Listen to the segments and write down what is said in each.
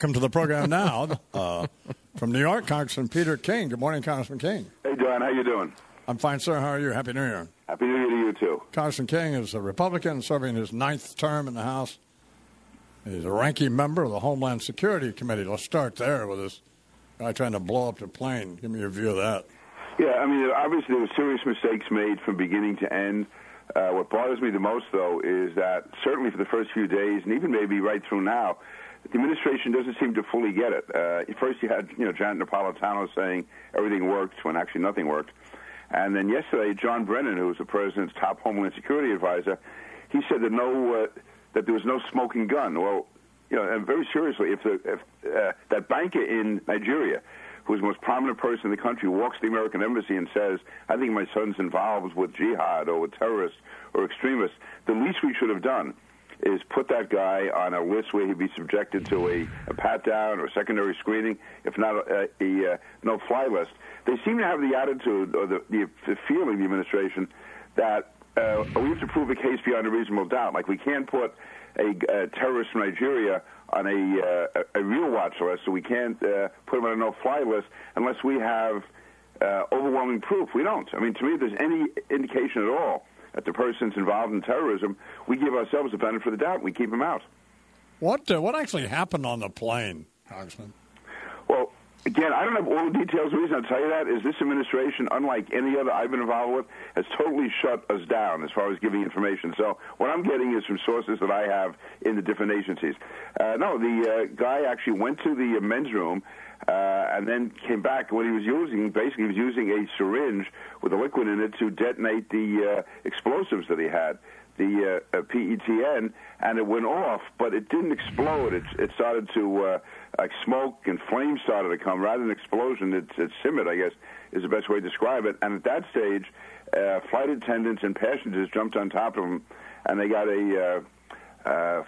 Welcome to the program now from New York, Congressman Peter King. Good morning, Congressman King. Hey, John. How you doing? I'm fine, sir. How are you? Happy New Year. Happy New Year to you, too. Congressman King is a Republican serving his 9th term in the House. He's a ranking member of the Homeland Security Committee. Let's start there with this guy trying to blow up the plane. Give me your view of that. Yeah, I mean, obviously there were serious mistakes made from beginning to end. What bothers me the most, though, is that certainly for the first few days, and even maybe right through now, the administration doesn't seem to fully get it. First you had, Janet Napolitano saying everything worked when actually nothing worked. And then yesterday, John Brennan, who was the president's top Homeland Security advisor, he said that that there was no smoking gun. Well, and very seriously, if that banker in Nigeria, who's the most prominent person in the country, walks to the American embassy and says, I think my son's involved with jihad or with terrorists or extremists, the least we should have done is put that guy on a list where he'd be subjected to a pat-down or secondary screening, if not a no-fly list. They seem to have the attitude or the feeling, the administration, that we have to prove a case beyond a reasonable doubt. Like we can't put a terrorist from Nigeria on a real watch list, so we can't put him on a no-fly list unless we have overwhelming proof. We don't. I mean, to me, if there's any indication at all that the person's involved in terrorism, we give ourselves the benefit of the doubt. We keep him out. What actually happened on the plane, Congressman? Well, again, I don't have all the details. The reason I'll tell you that is this administration, unlike any other I've been involved with, has totally shut us down as far as giving information. So what I'm getting is from sources that I have in the different agencies. The guy actually went to the men's room and then came back. What he was using, basically, he was using a syringe with a liquid in it to detonate the explosives that he had, the PETN, and it went off, but it didn't explode. It started to, like smoke and flames started to come. Rather than explosion, it simmered, I guess, is the best way to describe it. And at that stage, flight attendants and passengers jumped on top of him, and they got a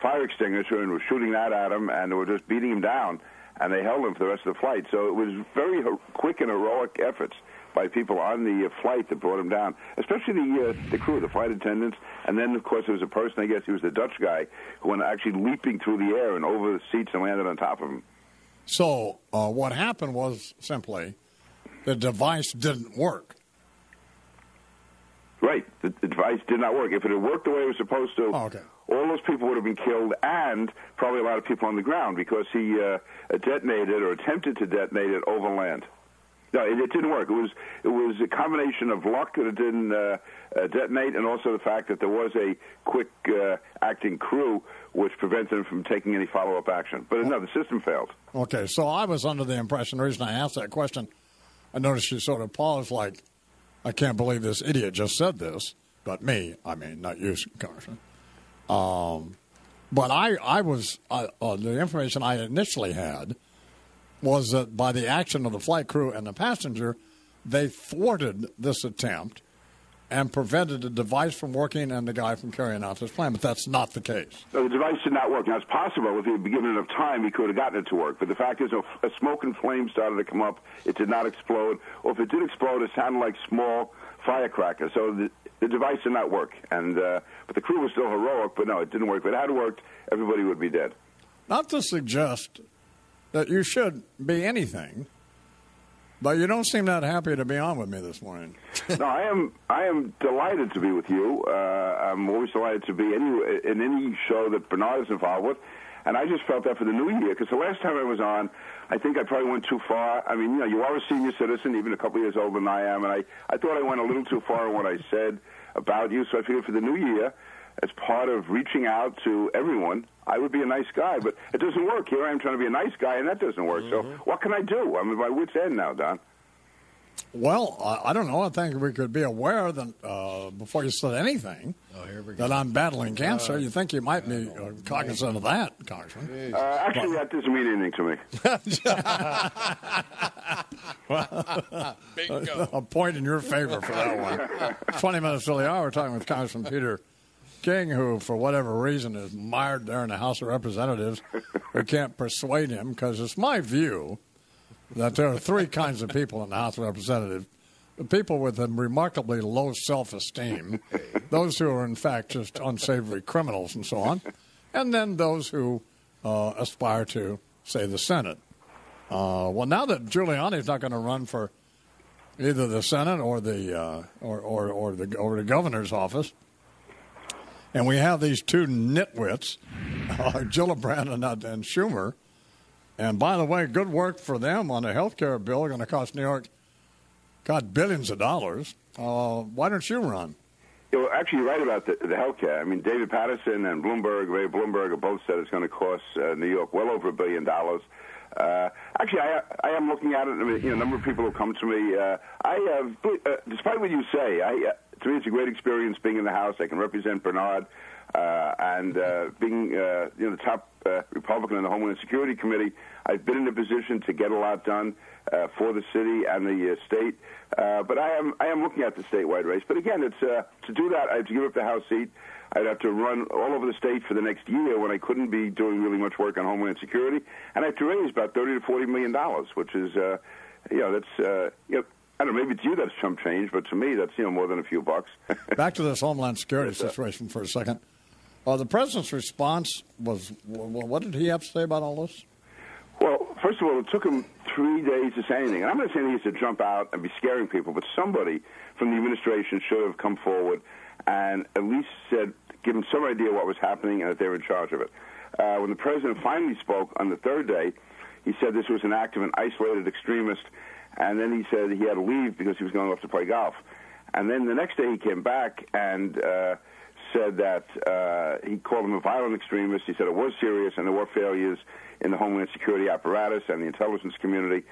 fire extinguisher and were shooting that at him, and they were just beating him down, and they held him for the rest of the flight. So it was very quick and heroic efforts by people on the flight that brought him down, especially the crew, the flight attendants. And then, of course, there was a person, I guess he was the Dutch guy, who went actually leaping through the air and over the seats and landed on top of him. So what happened was simply the device didn't work. Right. The device did not work. If it had worked the way it was supposed to, all those people would have been killed and probably a lot of people on the ground because he detonated or attempted to detonate it over land. No, it didn't work. It was a combination of luck that it didn't detonate, and also the fact that there was a quick acting crew which prevented him from taking any follow-up action. But no, the system failed. Okay, so I was under the impression, the reason I asked that question, I noticed you sort of paused like, I can't believe this idiot just said this, but me, I mean, not you, Congressman. But I was, the information I initially had was that by the action of the flight crew and the passenger, they thwarted this attempt and prevented the device from working and the guy from carrying out his plan. But that's not the case. No, the device did not work. Now, it's possible if he had been given enough time, he could have gotten it to work. But the fact is, a smoke and flame started to come up. It did not explode. Or if it did explode, it sounded like small firecrackers. So the device did not work. And but the crew was still heroic, but no, it didn't work. If it had worked, everybody would be dead. Not to suggest that you should be anything, but you don't seem that happy to be on with me this morning. No, I am delighted to be with you. I'm always delighted to be in any show that Bernard is involved with, and I just felt that for the new year, because the last time I was on, I think I probably went too far. I mean, you are a senior citizen, even a couple of years older than I am, and I thought I went a little too far in what I said about you, so I figured for the new year, as part of reaching out to everyone, I would be a nice guy. But it doesn't work. Here I am trying to be a nice guy, and that doesn't work. Mm-hmm. So what can I do? I'm at my wit's end now, Don. Well, I don't know. I think we could be aware that before you said anything that I'm battling cancer. You think you might be cognizant of that, Congressman. Actually, that doesn't mean anything to me. Bingo. A point in your favor for that one. 20 minutes till the hour, we're talking with Congressman Peter King, who, for whatever reason, is mired there in the House of Representatives, who can't persuade him, because it's my view that there are three kinds of people in the House of Representatives. The people with a remarkably low self-esteem, those who are, in fact, just unsavory criminals and so on, and then those who aspire to say, the Senate. Well, now that Giuliani's not going to run for either the Senate or the or the governor's office, and we have these two nitwits, Gillibrand and Schumer. And by the way, good work for them on the health care bill, going to cost New York, God, billions of dollars. Why don't you run? Well, actually, you're right about the health care. I mean, David Patterson and Ray Bloomberg have both said it's going to cost New York well over $1 billion. Actually, I am looking at it. I mean, a number of people have come to me. Despite what you say, to me it's a great experience being in the House. I can represent Bernard, and being the top Republican in the Homeland Security Committee, I've been in a position to get a lot done for the city and the state. But I am looking at the statewide race. But again, it's to do that, I have to give up the House seat. I'd have to run all over the state for the next year when I couldn't be doing really much work on Homeland Security, and I have to raise about $30 to $40 million, which is, that's, I don't know, maybe to you that's chump change, but to me that's, more than a few bucks. Back to this Homeland Security situation for a second. The president's response was, what did he have to say about all this? Well, first of all, it took him 3 days to say anything. And I'm not saying he has to jump out and be scaring people, but somebody from the administration should have come forward and at least give them some idea what was happening and that they were in charge of it. When the president finally spoke on the third day, he said this was an act of an isolated extremist, and then he said he had to leave because he was going off to play golf. And then the next day he came back and said that he called him a violent extremist. He said it was serious and there were failures in the Homeland Security apparatus and the intelligence community.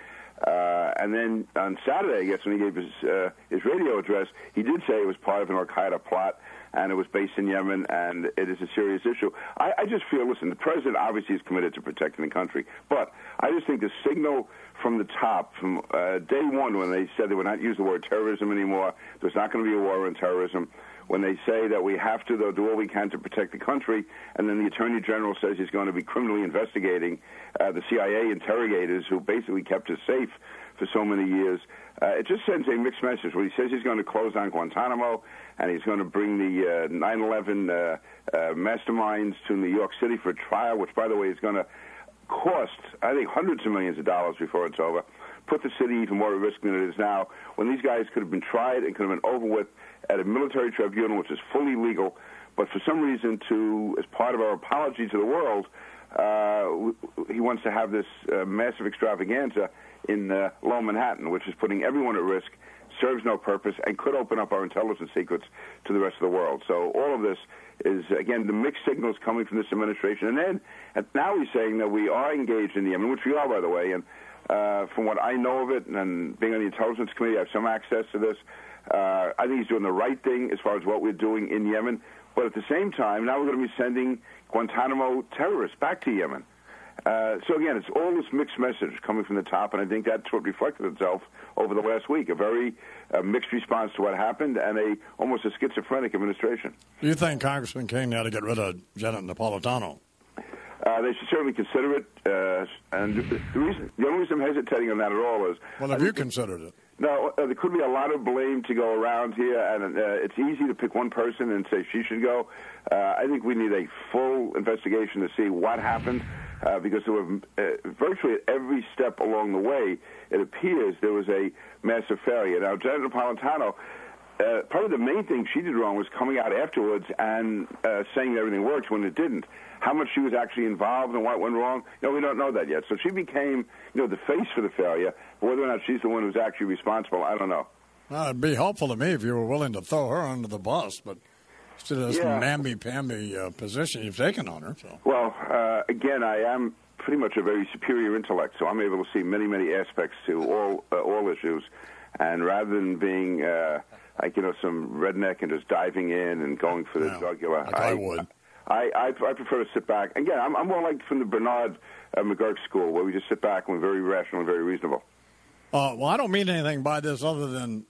And then on Saturday, I guess, when he gave his radio address, he did say it was part of an al-Qaeda plot and it was based in Yemen, and it is a serious issue. I just feel, listen, the president obviously is committed to protecting the country, but I just think the signal from the top, from day one when they said they would not use the word terrorism anymore, there's not going to be a war on terrorism, when they say that we have to, though, do all we can to protect the country, and then the Attorney General says he's going to be criminally investigating the CIA interrogators who basically kept us safe for so many years. It just sends a mixed message. When he says he's going to close down Guantanamo and he's going to bring the 9/11 masterminds to New York City for a trial, which, by the way, is going to cost, I think, hundreds of millions of dollars before it's over, put the city even more at risk than it is now, when these guys could have been tried and could have been over with at a military tribunal, which is fully legal, but for some reason, as part of our apology to the world, he wants to have this massive extravaganza in Lower Manhattan, which is putting everyone at risk, serves no purpose, and could open up our intelligence secrets to the rest of the world. So all of this is, again, the mixed signals coming from this administration. And then now he's saying that we are engaged in Yemen, which we are, by the way, and from what I know of it, and being on the Intelligence Committee, I have some access to this. I think he's doing the right thing as far as what we're doing in Yemen. But at the same time, now we're going to be sending Guantanamo terrorists back to Yemen. So, again, it's all this mixed message coming from the top, and I think that's what reflected itself over the last week, a very mixed response to what happened and almost a schizophrenic administration. Do you think Congressman King ought to get rid of Janet Napolitano? They should certainly consider it. And the only reason I'm hesitating on that at all is... Well, have you considered it? No, there could be a lot of blame to go around here, and it's easy to pick one person and say she should go. I think we need a full investigation to see what happened, because there were virtually at every step along the way, it appears there was a massive failure. Now, Janet Napolitano, probably the main thing she did wrong was coming out afterwards and saying that everything worked when it didn't. How much she was actually involved and what went wrong, we don't know that yet. So she became, the face for the failure. Whether or not she's the one who's actually responsible, I don't know. Well, it'd be helpful to me if you were willing to throw her under the bus, but instead of this mamby-pamby position you've taken on her. So. Well, again, I am pretty much a very superior intellect, so I'm able to see many, many aspects to all issues. And rather than being some redneck and just diving in and going for the jugular, I would. I prefer to sit back. Again, I'm more like from the Bernard McGurk school, where we just sit back and we're very rational and very reasonable. Well, I don't mean anything by this other than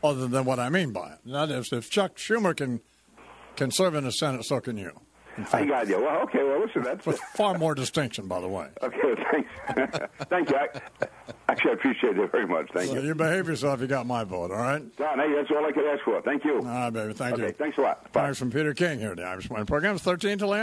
what I mean by it. That is, if Chuck Schumer can serve in the Senate, so can you. I got you. Well, okay. Well, listen, that's with far more distinction, by the way. Okay, thanks. Thank you. Actually, I appreciate it very much. Thank you. You behave yourself. You got my vote. All right. Don, hey, that's all I could ask for. Thank you. All right, baby. Thank you. Thanks a lot. Bye. Thanks from Peter King here at the Irish Morning Program. It's 13 till